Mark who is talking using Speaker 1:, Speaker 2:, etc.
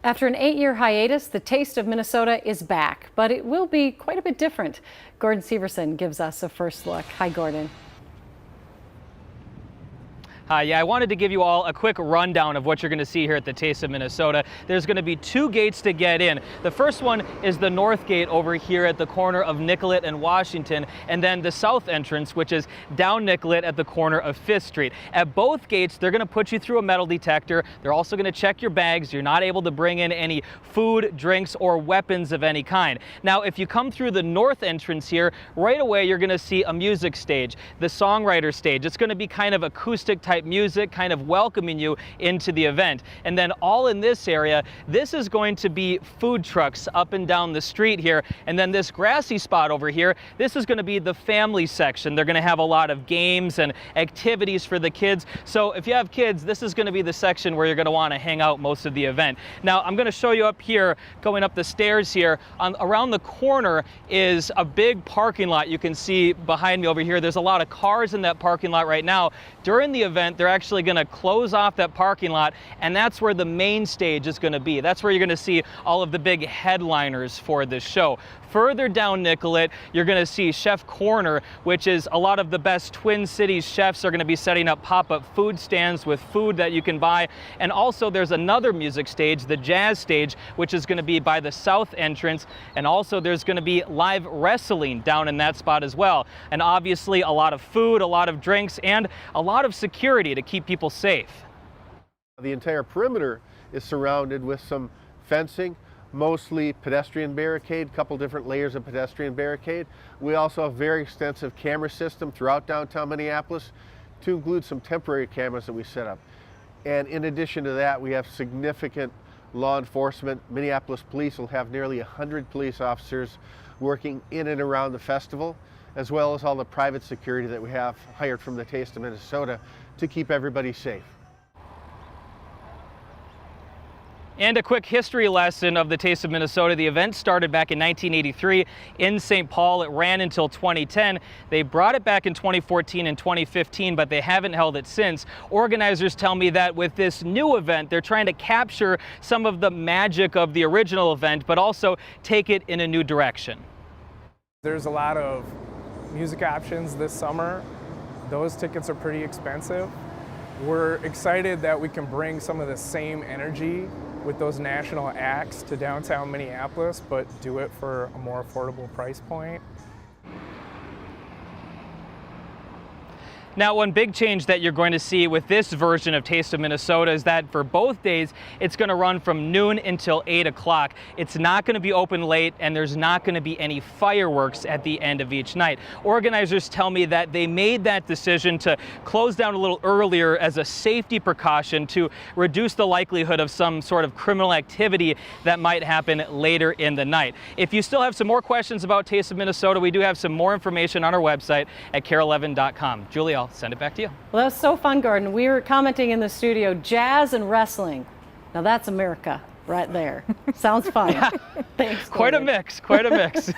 Speaker 1: After an 8-year hiatus, the Taste of Minnesota is back, but it will be quite a bit different. Gordon Severson gives us a first look. Hi, Gordon.
Speaker 2: Yeah, I wanted to give you all a quick rundown of what you're going to see here at the Taste of Minnesota. There's going to be 2 gates to get in. The first one is the north gate over here at the corner of Nicollet and Washington, and then the south entrance, which is down Nicollet at the corner of 5th Street. At both gates, they're going to put you through a metal detector. They're also going to check your bags. You're not able to bring in any food, drinks, or weapons of any kind. Now, if you come through the north entrance here, right away you're going to see a music stage, the songwriter stage. It's going to be kind of acoustic type music, kind of welcoming you into the event. And then all in this area, this is going to be food trucks up and down the street here. And then this grassy spot over here, this is going to be the family section. They're going to have a lot of games and activities for the kids. So if you have kids, this is going to be the section where you're going to want to hang out most of the event. Now, I'm going to show you up here, going up the stairs here. Around the corner is a big parking lot. You can see behind me over here, there's a lot of cars in that parking lot right now. During the event, they're actually going to close off that parking lot, and that's where the main stage is going to be. That's where you're going to see all of the big headliners for this show. Further down Nicollet, you're going to see Chef Corner, which is a lot of the best Twin Cities chefs are going to be setting up pop-up food stands with food that you can buy. And also there's another music stage, the jazz stage, which is going to be by the south entrance. And also there's going to be live wrestling down in that spot as well. And obviously a lot of food, a lot of drinks, and a lot of security to keep people safe.
Speaker 3: The entire perimeter is surrounded with some fencing, mostly pedestrian barricade, couple different layers of pedestrian barricade. We also have a very extensive camera system throughout downtown Minneapolis, to include some temporary cameras that we set up. And in addition to that, we have significant law enforcement. Minneapolis Police will have nearly 100 police officers working in and around the festival, as well as all the private security that we have hired from the Taste of Minnesota to keep everybody safe.
Speaker 2: And a quick history lesson of the Taste of Minnesota. The event started back in 1983 in St. Paul. It ran until 2010. They brought it back in 2014 and 2015, but they haven't held it since. Organizers tell me that with this new event, they're trying to capture some of the magic of the original event, but also take it in a new direction.
Speaker 4: There's a lot of music options this summer. Those tickets are pretty expensive. We're excited that we can bring some of the same energy with those national acts to downtown Minneapolis, but do it for a more affordable price point.
Speaker 2: Now, one big change that you're going to see with this version of Taste of Minnesota is that for both days, it's going to run from noon until 8 o'clock. It's not going to be open late, and there's not going to be any fireworks at the end of each night. Organizers tell me that they made that decision to close down a little earlier as a safety precaution to reduce the likelihood of some sort of criminal activity that might happen later in the night. If you still have some more questions about Taste of Minnesota, we do have some more information on our website at KARE11.com. Julie, I'll send it back to you.
Speaker 1: Well, that was so fun, Gordon. We were commenting in the studio, jazz and wrestling. Now that's America right there. Sounds fun.
Speaker 2: Yeah.
Speaker 1: Thanks, Gordon.
Speaker 2: Quite a mix, quite a mix.